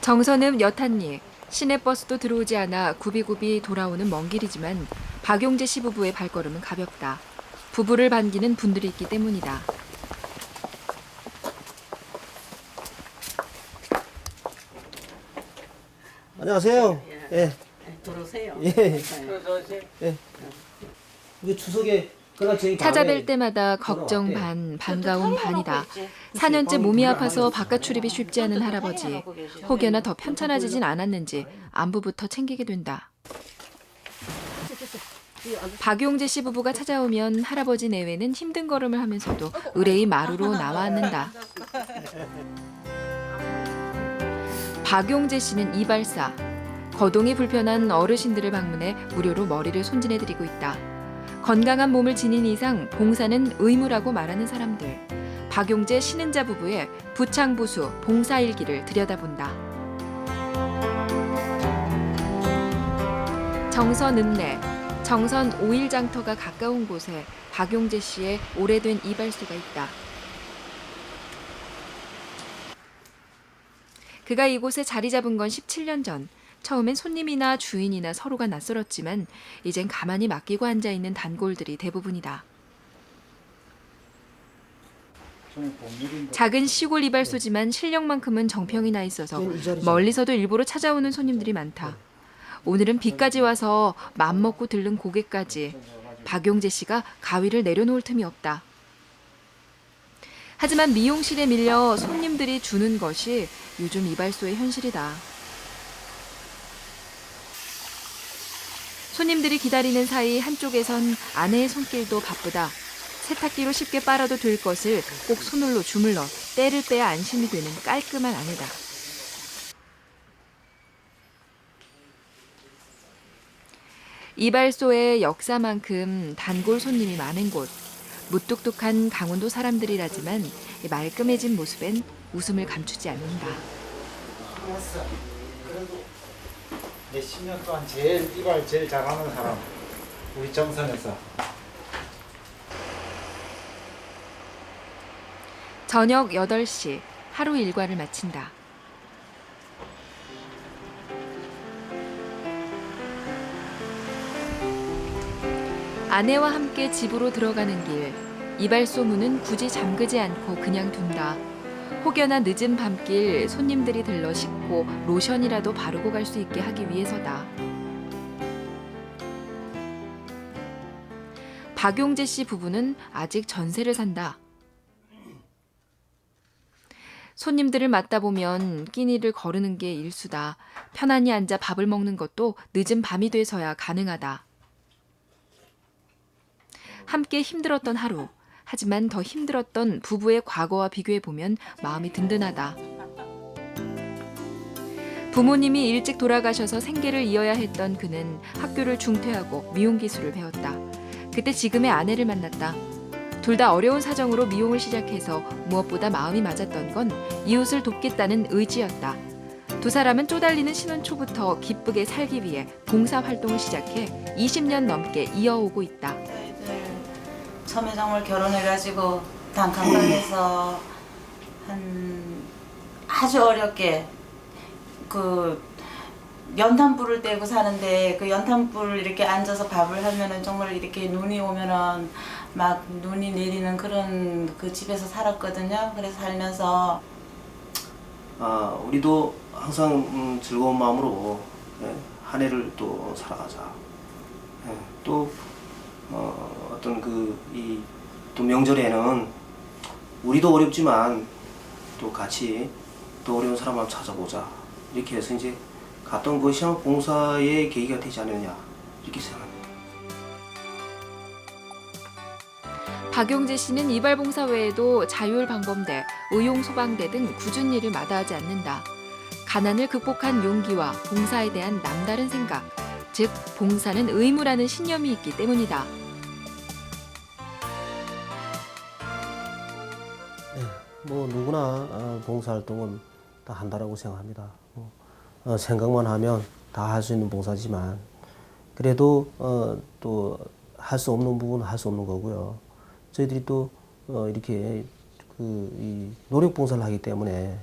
정선음 여탄리, 시내버스도 들어오지 않아 굽이굽이 돌아오는 먼 길이지만 박용재 씨 부부의 발걸음은 가볍다. 부부를 반기는 분들이 있기 때문이다. 안녕하세요. 예. 들어오세요. 예. 예. 이게 추석에 그날 저희 찾아뵐 때마다 걱정 반, 반가움 반이다. 4년째 몸이 아파서 바깥 출입이 쉽지 않은 할아버지. 혹여나 더 편찮아지진 않았는지 안부부터 챙기게 된다. 박용재 씨 부부가 찾아오면 할아버지 내외는 힘든 걸음을 하면서도 의뢰의 마루로 나와 앉는다. 박용재 씨는 이발사. 거동이 불편한 어르신들을 방문해 무료로 머리를 손질해드리고 있다. 건강한 몸을 지닌 이상 봉사는 의무라고 말하는 사람들. 박용재 신은자 부부의 부창부수 봉사일기를 들여다본다. 정선 읍내, 정선 오일장터가 가까운 곳에 박용재 씨의 오래된 이발소가 있다. 그가 이곳에 자리 잡은 건 17년 전. 처음엔 손님이나 주인이나 서로가 낯설었지만 이젠 가만히 맡기고 앉아있는 단골들이 대부분이다. 작은 시골 이발소지만 실력만큼은 정평이 나 있어서 멀리서도 일부러 찾아오는 손님들이 많다. 오늘은 비까지 와서 맘먹고 들른 고객까지 박용재 씨가 가위를 내려놓을 틈이 없다. 하지만 미용실에 밀려 손님들이 주는 것이 요즘 이발소의 현실이다. 손님들이 기다리는 사이 한쪽에선 아내의 손길도 바쁘다. 세탁기로 쉽게 빨아도 될 것을 꼭 손으로 주물러 때를 빼야 안심이 되는 깔끔한 아내다. 이발소의 역사만큼 단골 손님이 많은 곳. 무뚝뚝한 강원도 사람들이라지만 말끔해진 모습엔 웃음을 감추지 않는다. 내 10년 동안 제일 이발 제일 잘하는 사람 우리 정선에서. 저녁 8시 하루 일과를 마친다. 아내와 함께 집으로 들어가는 길. 이발소 문은 굳이 잠그지 않고 그냥 둔다. 혹여나 늦은 밤길 손님들이 들러 씻고 로션이라도 바르고 갈 수 있게 하기 위해서다. 박용재 씨 부부는 아직 전세를 산다. 손님들을 맞다 보면 끼니를 거르는 게 일수다. 편안히 앉아 밥을 먹는 것도 늦은 밤이 돼서야 가능하다. 함께 힘들었던 하루. 하지만 더 힘들었던 부부의 과거와 비교해보면 마음이 든든하다. 부모님이 일찍 돌아가셔서 생계를 이어야 했던 그는 학교를 중퇴하고 미용 기술을 배웠다. 그때 지금의 아내를 만났다. 둘 다 어려운 사정으로 미용을 시작해서 무엇보다 마음이 맞았던 건 이웃을 돕겠다는 의지였다. 두 사람은 쪼달리는 신혼 초부터 기쁘게 살기 위해 봉사활동을 시작해 20년 넘게 이어오고 있다. 처음에 정말 결혼해가지고 단칸방에서 한 아주 어렵게 그 연탄불을 떼고 사는데 그 연탄불 이렇게 앉아서 밥을 하면은 정말 이렇게 눈이 오면은 막 눈이 내리는 그런 그 집에서 살았거든요. 그래서 살면서 우리도 항상 즐거운 마음으로 한 해를 또 살아가자. 또 어떤 또 명절에는 우리도 어렵지만 또 같이 또 어려운 사람 한번 찾아보자. 이렇게 해서 이제 갔던 것이 봉사의 계기가 되지 않느냐 이렇게 생각합니다. 박용재 씨는 이발봉사 외에도 자율방범대, 의용소방대 등 굳은 일을 마다하지 않는다. 가난을 극복한 용기와 봉사에 대한 남다른 생각, 즉 봉사는 의무라는 신념이 있기 때문이다. 뭐 누구나 봉사활동은 다 한다라고 생각합니다. 생각만 하면 다 할 수 있는 봉사지만 그래도 또 할 수 없는 부분은 할 수 없는 거고요. 저희들이 또 이렇게 이 노력 봉사를 하기 때문에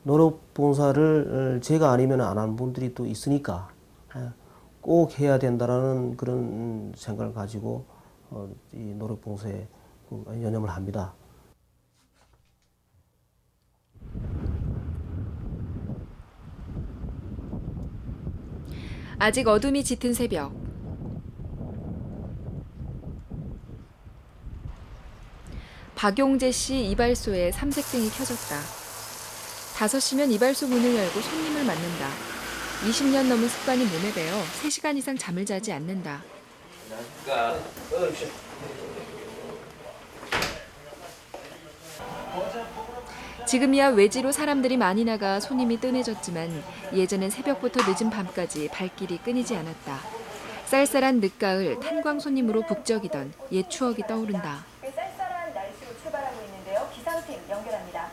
노력봉사를 제가 아니면 안 하는 분들이 또 있으니까 꼭 해야 된다라는 그런 생각을 가지고 이 노력봉사에 연연을 합니다. 아직 어둠이 짙은 새벽. 박용재 씨 이발소에 삼색등이 켜졌다. 5시면 이발소 문을 열고 손님을 맞는다. 20년 넘은 습관이 몸에 배어 3시간 이상 잠을 자지 않는다. 지금이야 외지로 사람들이 많이 나가 손님이 뜸해졌지만 예전엔 새벽부터 늦은 밤까지 발길이 끊이지 않았다. 쌀쌀한 늦가을 탄광 손님으로 북적이던 옛 추억이 떠오른다. 쌀쌀한 날씨로 출발하고 있는데요. 기상팀 연결합니다.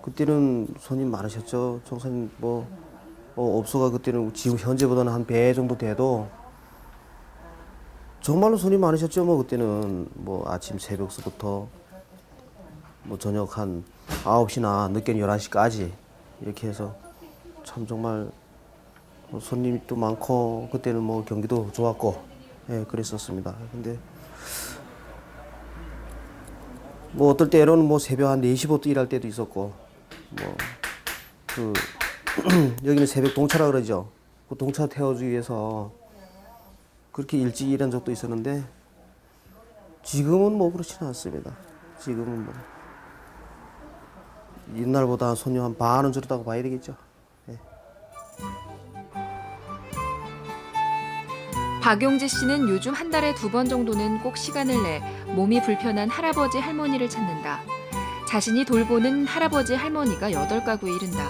그때는 손님 많으셨죠. 정선 업소가 그때는 지금 현재보다는 한 배 정도 돼도 정말로 손님 많으셨죠. 그때는 아침 새벽서부터 저녁 한 9시나 늦게 11시까지 이렇게 해서 참 정말 손님이 또 많고 그때는 경기도 좋았고 그랬었습니다. 근데 어떨 때로는 새벽 한 4시부터 일할 때도 있었고 여기는 새벽 동차라 그러죠. 그 동차 태워주기 위해서 그렇게 일찍 일한 적도 있었는데 지금은 그렇지는 않습니다. 지금은 옛날보다 손님 한 반은 줄었다고 봐야 되겠죠. 박용재 씨는 요즘 한 달에 2번 정도는 꼭 시간을 내 몸이 불편한 할아버지 할머니를 찾는다. 자신이 돌보는 할아버지 할머니가 8가구에 이른다.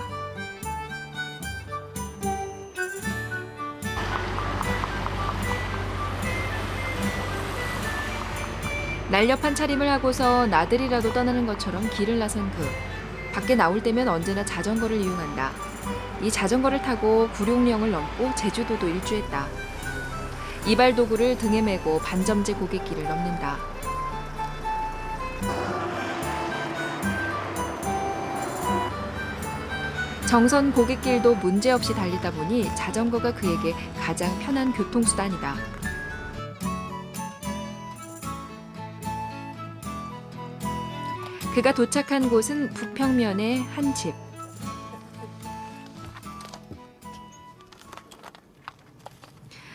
날렵한 차림을 하고서 나들이라도 떠나는 것처럼 길을 나선 그. 밖에 나올 때면 언제나 자전거를 이용한다. 이 자전거를 타고 구룡령을 넘고 제주도도 일주했다. 이발 도구를 등에 메고 반점제 고갯길을 넘는다. 정선 고갯길도 문제없이 달리다 보니 자전거가 그에게 가장 편한 교통수단이다. 그가 도착한 곳은 북평면의 한 집.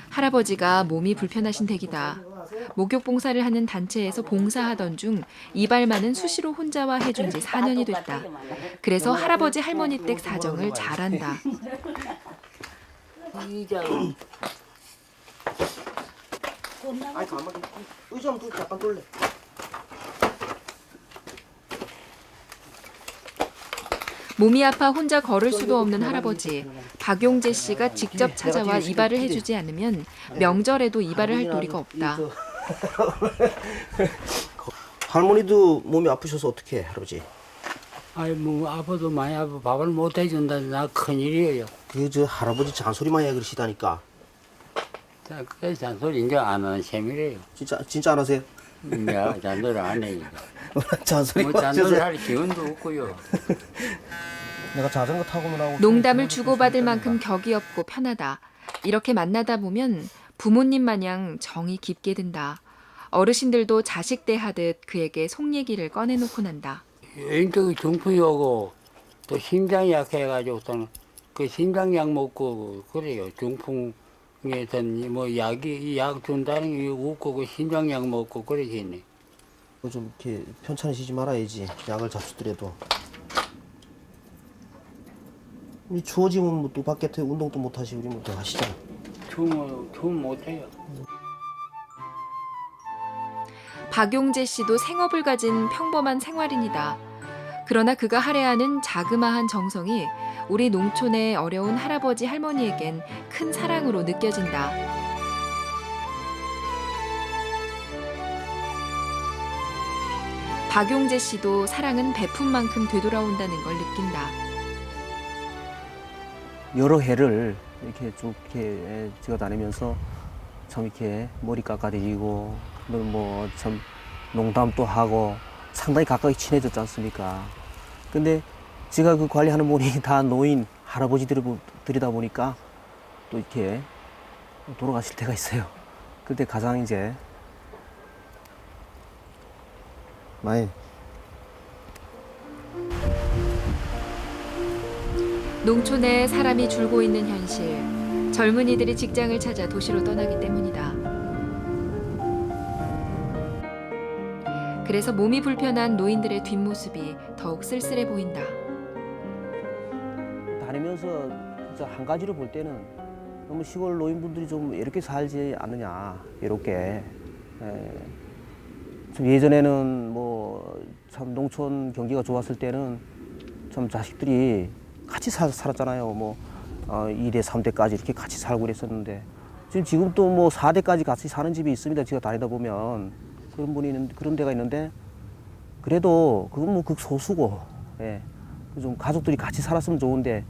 할아버지가 몸이 불편하신 댁이다. 목욕봉사를 하는 단체에서 봉사하던 중 이발만은 수시로 혼자와 해준 지 4년이 됐다. 그래서 할아버지 할머니 댁 사정을 잘 안다. 아이 가만히 의자 한번 잠깐 돌래. 몸이 아파 혼자 걸을 수도 없는 할아버지. 박용재 씨가 직접 찾아와 이발을 해주지 않으면 명절에도 이발을 할 도리가 없다. 할머니도 몸이 아프셔서 어떻게 해, 할아버지? 아파도 많이 아파 밥을 못 해준다. 나 큰일이에요. 할아버지 잔소리만 해 그러시다니까. 그 잔소리 이제 안 하는 셈이래요. 진짜 안 하세요? 내가 잔소리 안 해. 잔소리 잔소리 할 기운도 없고요. 내가 자전거 타고만 하고 농담을 주고받을 만큼 격이 없고 편하다. 이렇게 만나다 보면 부모님 마냥 정이 깊게 든다. 어르신들도 자식 대하듯 그에게 속 얘기를 꺼내놓곤 한다. 인격이 중풍이 오고 또 심장이 약해가지고서는 그 심장약 먹고 그래요. 중풍에선 약 준다는 게 없고 그 심장약 먹고 그러겠네. 좀 이렇게 편찮으시지 말아야지. 약을 잡수더라도. 추워지면 또 밖에 운동도 못 하시고 그러면 또 하시잖아. 춤 못해요. 박용재 씨도 생업을 가진 평범한 생활인이다. 그러나 그가 할애하는 자그마한 정성이 우리 농촌의 어려운 할아버지 할머니에겐 큰 사랑으로 느껴진다. 박용재 씨도 사랑은 베푼만큼 되돌아온다는 걸 느낀다. 여러 해를 이렇게 쭉 이렇게 찍어 다니면서 참 이렇게 머리 깎아드리고 참 농담도 하고 상당히 가까이 친해졌지 않습니까? 근데 제가 그 관리하는 분이 다 노인 할아버지들이다 보니까 또 이렇게 돌아가실 때가 있어요. 그때 가장 이제 많이 농촌에 사람이 줄고 있는 현실. 젊은이들이 직장을 찾아 도시로 떠나기 때문이다. 그래서 몸이 불편한 노인들의 뒷모습이 더욱 쓸쓸해 보인다. 다니면서 진짜 한 가지로 볼 때는 너무 시골 노인분들이 좀 이렇게 살지 않느냐, 이렇게. 좀 예전에는 뭐 참 농촌 경기가 좋았을 때는 좀 자식들이 같이 살았잖아요. 뭐 2대, 3대까지 이렇게 같이 살고 그랬었는데 지금 또 뭐 4대까지 같이 사는 집이 있습니다. 제가 다니다 보면 그런 데가 있는데 그래도 그건 뭐 극소수고, 예. 좀 가족들이 같이 살았으면 좋은데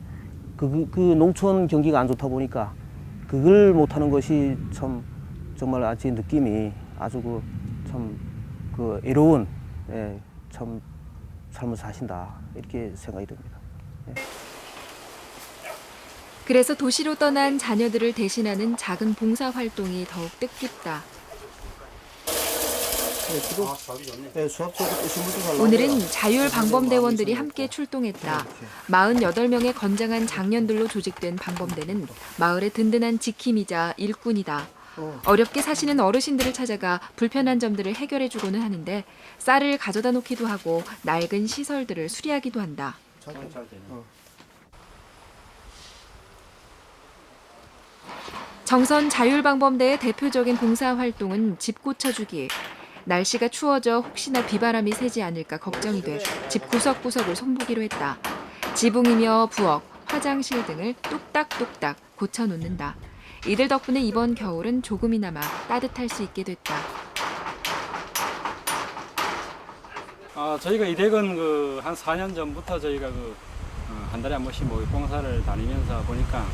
그 농촌 경기가 안 좋다 보니까 그걸 못하는 것이 참 정말 아직 느낌이 아주 참 애로운, 예, 참 삶을 사신다 이렇게 생각이 듭니다. 예. 그래서 도시로 떠난 자녀들을 대신하는 작은 봉사 활동이 더욱 뜻깊다. 오늘은 자율방범대원들이 함께 출동했다. 48명의 건장한 장년들로 조직된 방범대는 마을의 든든한 지킴이자 일꾼이다. 어렵게 사시는 어르신들을 찾아가 불편한 점들을 해결해주고는 하는데 쌀을 가져다 놓기도 하고 낡은 시설들을 수리하기도 한다. 정선 자율방범대의 대표적인 봉사활동은 집 고쳐주기. 날씨가 추워져 혹시나 비바람이 새지 않을까 걱정이 돼 집 구석구석을 손보기로 했다. 지붕이며 부엌, 화장실 등을 뚝딱뚝딱 고쳐놓는다. 이들 덕분에 이번 겨울은 조금이나마 따뜻할 수 있게 됐다. 저희가 이 댁은 한 4년 전부터 저희가 한 달에 한 번씩 봉사를 다니면서 보니까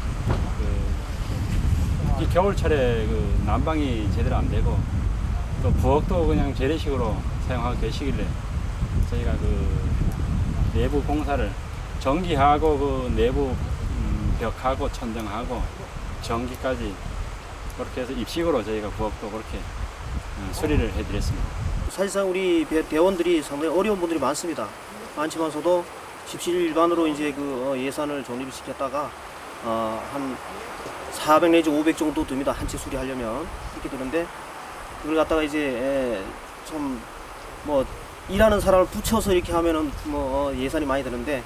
이 겨울철에 난방이 제대로 안 되고 또 부엌도 그냥 재래식으로 사용하고 계시길래 저희가 내부 공사를 전기하고 내부 벽하고 천정하고 전기까지 그렇게 해서 입식으로 저희가 부엌도 그렇게 수리를 해드렸습니다. 사실상 우리 대원들이 상당히 어려운 분들이 많습니다. 많지만서도 집실 일반으로 이제 예산을 적립을 시켰다가 한 400 내지 500 정도 듭니다. 한 채 수리하려면 이렇게 되는데 그걸 갖다가 이제 좀 뭐 일하는 사람을 붙여서 이렇게 하면은 예산이 많이 드는데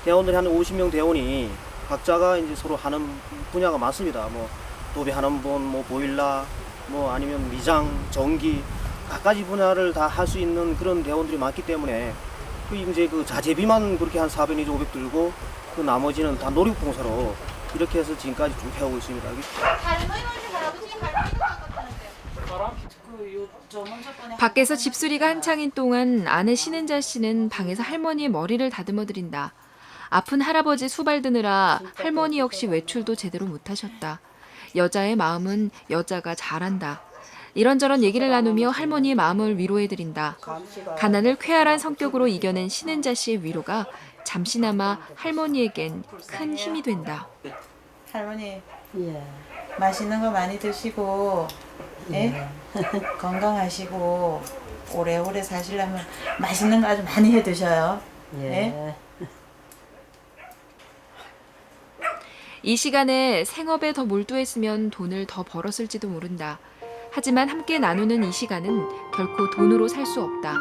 대원들이 한 50명 대원이 각자가 이제 서로 하는 분야가 많습니다. 뭐 도배하는 분, 뭐 보일러, 뭐 아니면 미장, 전기 각가지 분야를 다 할 수 있는 그런 대원들이 많기 때문에 이제 자재비만 그렇게 한 400 내지 500 들고 나머지는 다 노력봉사로 이렇게 해서 지금까지 쭉 해오고 있습니다. 밖에서 집수리가 한창인 동안 아내 신은자 씨는 방에서 할머니의 머리를 다듬어 드린다. 아픈 할아버지 수발 드느라 할머니 역시 외출도 제대로 못하셨다. 여자의 마음은 여자가 잘한다. 이런저런 얘기를 나누며 할머니의 마음을 위로해드린다. 가난을 쾌활한 성격으로 이겨낸 신은자 씨의 위로가 잠시나마 할머니에겐 큰 힘이 된다. 할머니, 맛있는 거 많이 드시고, 예? 건강하시고 오래오래 사시려면 맛있는 거 아주 많이 해 드셔요. 예? 이 시간에 생업에 더 몰두했으면 돈을 더 벌었을지도 모른다. 하지만 함께 나누는 이 시간은 결코 돈으로 살 수 없다.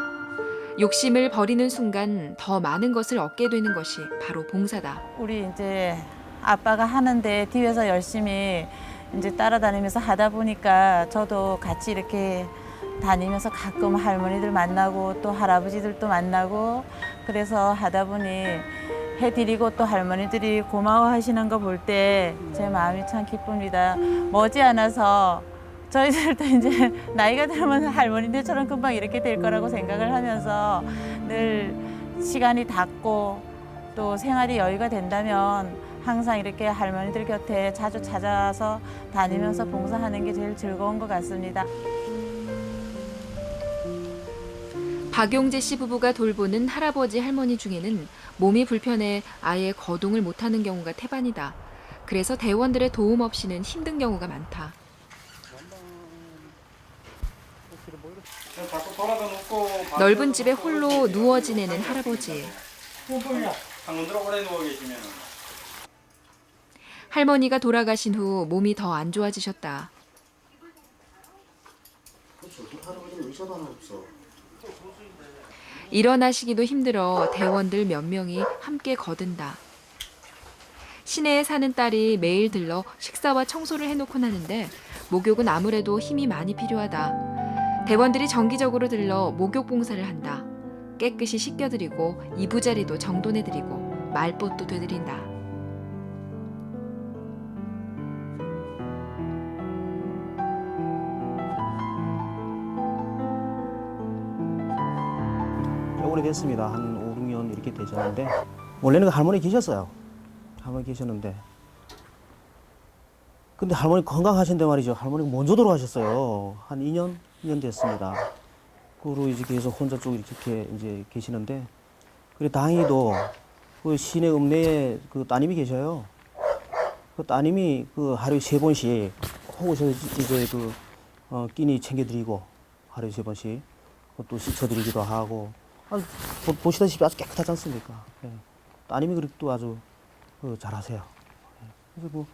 욕심을 버리는 순간 더 많은 것을 얻게 되는 것이 바로 봉사다. 우리 이제 아빠가 하는데 뒤에서 열심히 이제 따라다니면서 하다 보니까 저도 같이 이렇게 다니면서 가끔 할머니들 만나고 또 할아버지들도 만나고 그래서 하다 보니 해드리고 또 할머니들이 고마워하시는 거 볼 때 제 마음이 참 기쁩니다. 머지않아서 저희들도 이제 나이가 들면 할머니들처럼 금방 이렇게 될 거라고 생각을 하면서 늘 시간이 닿고 또 생활이 여유가 된다면 항상 이렇게 할머니들 곁에 자주 찾아서 다니면서 봉사하는 게 제일 즐거운 것 같습니다. 박용재 씨 부부가 돌보는 할아버지 할머니 중에는 몸이 불편해 아예 거동을 못하는 경우가 태반이다. 그래서 대원들의 도움 없이는 힘든 경우가 많다. 넓은 집에 홀로 누워 지내는 할아버지. 한군들 오래 누워 계시면 할머니가 돌아가신 후 몸이 더 안 좋아지셨다. 일어나시기도 힘들어 대원들 몇 명이 함께 거든다. 시내에 사는 딸이 매일 들러 식사와 청소를 해놓곤 하는데 목욕은 아무래도 힘이 많이 필요하다. 대원들이 정기적으로 들러 목욕 봉사를 한다. 깨끗이 씻겨드리고 이부자리도 정돈해드리고 말벗도 되드린다. 오래됐습니다. 한 5, 6년 이렇게 되셨는데 원래는 할머니 계셨어요. 할머니 계셨는데 근데 할머니 건강하신데 말이죠. 할머니가 먼저 돌아가셨어요. 한 2년 됐습니다. 그리고 이제 계속 혼자 쭉 이렇게 이제 계시는데 그래 다행히도 그 시내 읍내에 그 따님이 계셔요. 그 따님이 그 하루에 3번씩 혹시 이제 그 끼니 챙겨드리고 하루에 3번씩 또 씻어드리기도 하고 보시다시피 아주 깨끗하지 않습니까? 예. 따님이 그렇게 또 아주 잘하세요. 예. 그래서 뭐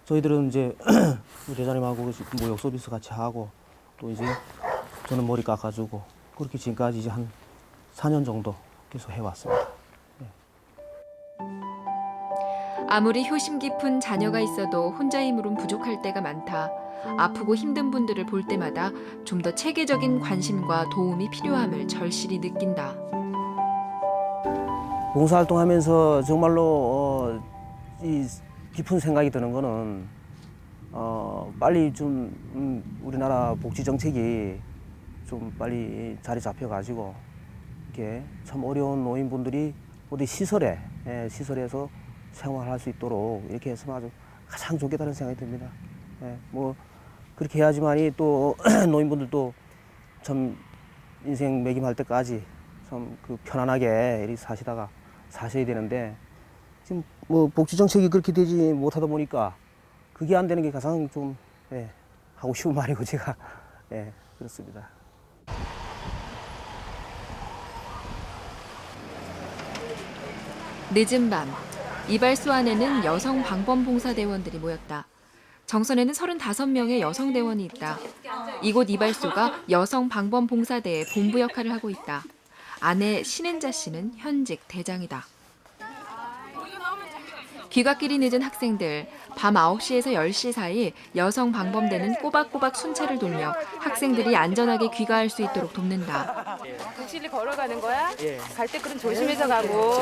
저희들은 이제 대장님하고 목욕 서비스 같이 하고 또 이제 저는 머리 깎아주고 그렇게 지금까지 이제 한 4년 정도 계속 해왔습니다. 아무리 효심 깊은 자녀가 있어도 혼자 힘으론 부족할 때가 많다. 아프고 힘든 분들을 볼 때마다 좀 더 체계적인 관심과 도움이 필요함을 절실히 느낀다. 봉사활동하면서 정말로 이 깊은 생각이 드는 거는 빨리 좀 우리나라 복지 정책이 좀 빨리 자리 잡혀가지고 이렇게 참 어려운 노인분들이 어디 시설에서 생활할 수 있도록 이렇게 했으면 아주 가장 좋겠다는 생각이 듭니다. 예, 뭐 그렇게 해야지만이 또 노인분들도 참 인생 매김할 때까지 참 그 편안하게 이렇게 사셔야 되는데 지금 뭐 복지 정책이 그렇게 되지 못하다 보니까 그게 안 되는 게 가장 좀 하고 싶은 말이고 제가 그렇습니다. 늦은 밤, 이발소 안에는 여성 방범봉사대원들이 모였다. 정선에는 35명의 여성 대원이 있다. 이곳 이발소가 여성 방범봉사대의 본부 역할을 하고 있다. 아내 신은자 씨는 현직 대장이다. 귀갓길이 늦은 학생들, 밤 9시에서 10시 사이 여성 방범대는 꼬박꼬박 순찰을 돌며 학생들이 안전하게 귀가할 수 있도록 돕는다. 북실리 걸어가는 거야? 갈 때 그럼 조심해서 가고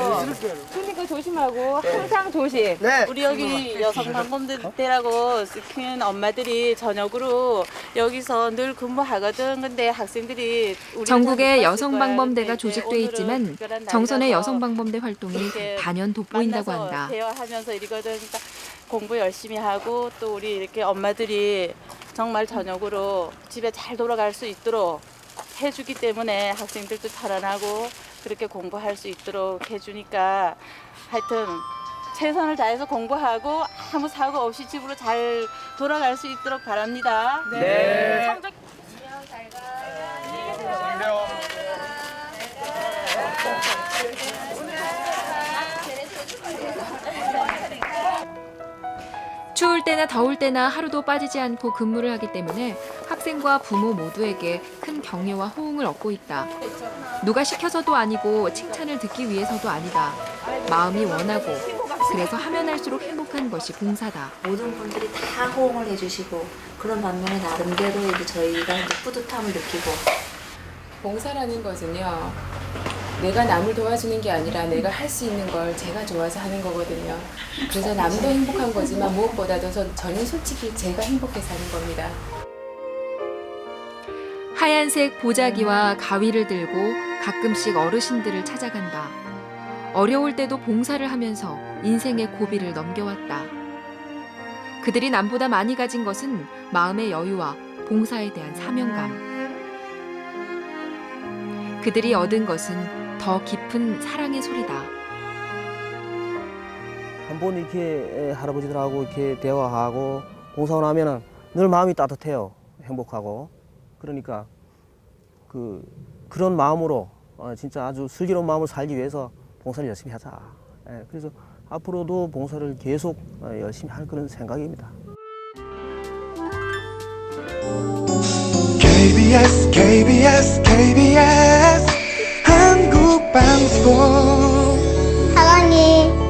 손님도 조심하고 항상 조심. 우리 여기 여성 방범대라고 큰 엄마들이 저녁으로 여기서 늘 근무하거든. 근데 학생들이 전국에 여성 방범대가 조직돼 있지만 정선의 여성 방범대 활동이 단연 돋보인다고 한다. 대화하면서 이러거든. 그러니까 공부 열심히 하고 또 우리 이렇게 엄마들이 정말 저녁으로 집에 잘 돌아갈 수 있도록 해주기 때문에 학생들도 살아나고 그렇게 공부할 수 있도록 해주니까 하여튼 최선을 다해서 공부하고 아무 사고 없이 집으로 잘 돌아갈 수 있도록 바랍니다. 네. 성적 추울 때나 더울 때나 하루도 빠지지 않고 근무를 하기 때문에 학생과 부모 모두에게 큰 격려와 호응을 얻고 있다. 누가 시켜서도 아니고 칭찬을 듣기 위해서도 아니다. 마음이 원하고 그래서 하면 할수록 행복한 것이 봉사다. 모든 분들이 다 호응을 해주시고 그런 반면에 나름대로 이제 저희가 이제 뿌듯함을 느끼고 봉사라는 것은요. 내가 남을 도와주는 게 아니라 내가 할 수 있는 걸 제가 좋아서 하는 거거든요. 그래서 남도 행복한 거지만 무엇보다도 저는 솔직히 제가 행복해서 하는 겁니다. 하얀색 보자기와 가위를 들고 가끔씩 어르신들을 찾아간다. 어려울 때도 봉사를 하면서 인생의 고비를 넘겨왔다. 그들이 남보다 많이 가진 것은 마음의 여유와 봉사에 대한 사명감. 그들이 얻은 것은 더 깊은 사랑의 소리다. 한 번 이렇게 할아버지들하고 이렇게 대화하고 봉사를 하면은 늘 마음이 따뜻해요. 행복하고. 그러니까 그런 마음으로 진짜 아주 슬기로운 마음을 살기 위해서 봉사를 열심히 하자. 그래서 앞으로도 봉사를 계속 열심히 할 그런 생각입니다. KBS KBS KBS 한국방송 사랑해.